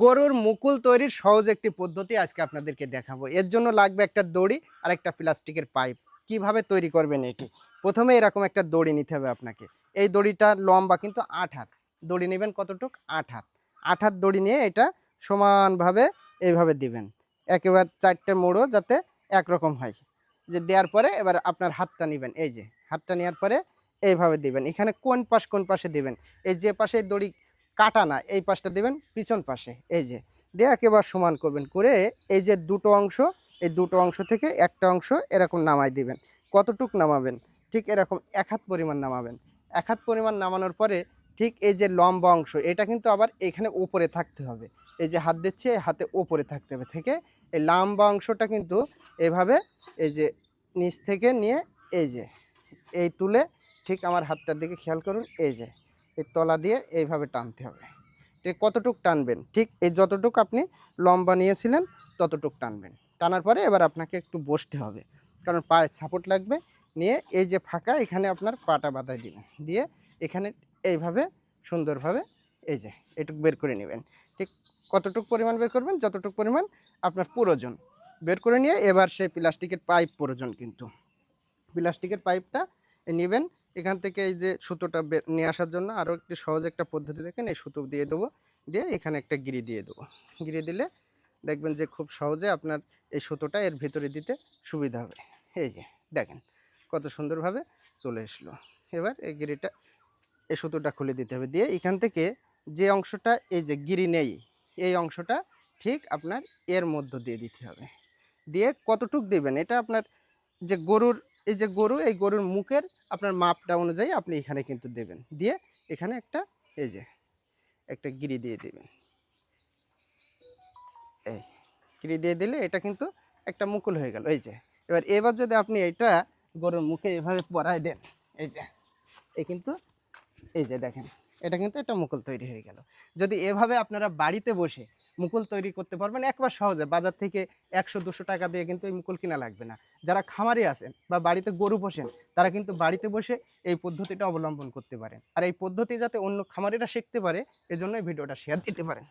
গরুর মুকুল তৈরির সহজ একটি পদ্ধতি আজকে আপনাদেরকে দেখাবো। এর জন্য লাগবে একটা দড়ি আর একটা প্লাস্টিকের পাইপ। কিভাবে তৈরি করবেন এটি? প্রথমে এরকম একটা দড়ি নিতে হবে আপনাকে। এই দড়িটা লম্বা কিন্তু ৮ হাত। দড়ি নেবেন কতটুক? ৮ হাত। ৮ হাত দড়ি নিয়ে এটা সমানভাবে এইভাবে দিবেন। একেবারে ৪ টে মোড়ও যাতে একরকম হয়। যে দেওয়ার পরে এবার আপনার হাতটা নিবেন। এই যে হাতটা নেওয়ার পরে এইভাবে দিবেন। এখানে কোন পাশে দিবেন? এই যে পাশে দড়ি কাটা না, এই পাশটা দিবেন পিছন পাশে। এই যে দিয়ে একেবারে সমান করবেন, করে এই যে দুটো অংশ, এই দুটো অংশ থেকে একটা অংশ এরকম নামাই দিবেন। কতটুক নামাবেন? ঠিক এরকম ১ হাত পরিমাণ নামাবেন। ১ হাত পরিমাণ নামানোর পরে ঠিক এই যে লম্বা অংশ এটা কিন্তু আবার এখানে উপরে থাকতে হবে। এই যে হাত দিচ্ছি, এই হাতে উপরে থাকতে হবে। থেকে এই লম্বা অংশটা কিন্তু এভাবে এই যে নিচ থেকে নিয়ে এই যে এই তুলে ঠিক আমার হাতটার দিকে খেয়াল করুন, এই যে এই তলা দিয়ে এইভাবে টানতে হবে। ঠিক কতটুক টানবেন? ঠিক এই যতটুক আপনি লম্বা নিয়েছিলেন ততটুক টানবেন। টানার পরে এবার আপনাকে একটু বসতে হবে, কারণ পায়ে সাপোর্ট লাগবে। নিয়ে এই যে ফাঁকা এখানে আপনার পাটা বাঁধাই দিবেন, দিয়ে এখানে এইভাবে সুন্দরভাবে এই যে এটুক বের করে নেবেন। ঠিক কতটুক পরিমাণ বের করবেন? যতটুক পরিমাণ আপনার প্রয়োজন বের করে নিয়ে এবার সেই প্লাস্টিকের পাইপ প্রয়োজন, কিন্তু প্লাস্টিকের পাইপটা নেবেন। এখান থেকে এই যে সুতোটা নিয়ে আসার জন্য আরও একটি সহজ একটা পদ্ধতি দেখেন, এই সুতো দিয়ে দেবো, দিয়ে এখানে একটা গিরি দিয়ে দেবো। গিরি দিলে দেখবেন যে খুব সহজে আপনার এই সুতোটা এর ভিতরে দিতে সুবিধা হবে। এই যে দেখেন কত সুন্দরভাবে চলে আসলো। এবার এই গিরিটা, এই সুতোটা খুলে দিতে হবে, দিয়ে এখান থেকে যে অংশটা এই যে গিরি নেই এই অংশটা ঠিক আপনার এর মধ্য দিয়ে দিতে হবে। দিয়ে কতটুক দেবেন এটা আপনার যে গরুর, এই যে গরু, এই গরুর মুখের আপনার মাপটা অনুযায়ী আপনি এখানে কিন্তু দেবেন। দিয়ে এখানে একটা এই যে একটা গিরি দিয়ে দেবেন। এই গিরি দিয়ে দিলে এটা কিন্তু একটা মুকুল হয়ে গেল। এই যে এবার যদি আপনি এটা গরুর মুখে এভাবে পরায় দেন, এই যে এই কিন্তু এই যে দেখেন এটা কিন্তু একটা মুকুল তৈরি হয়ে গেল। যদি এভাবে আপনারা বাড়িতে বসে মুকুল তৈরি করতে পারবেন একবার সহজে, বাজার থেকে ১০০-২০০ টাকা দিয়ে কিন্তু এই মুকুল কিনা লাগবে না। যারা খামারি আছেন বা বাড়িতে গরু পোষেন তারা কিন্তু বাড়িতে বসে এই পদ্ধতিটা অবলম্বন করতে পারেন। আর এই পদ্ধতি যাতে অন্য খামারিরা শিখতে পারে এজন্য এই ভিডিওটা শেয়ার দিতে পারেন।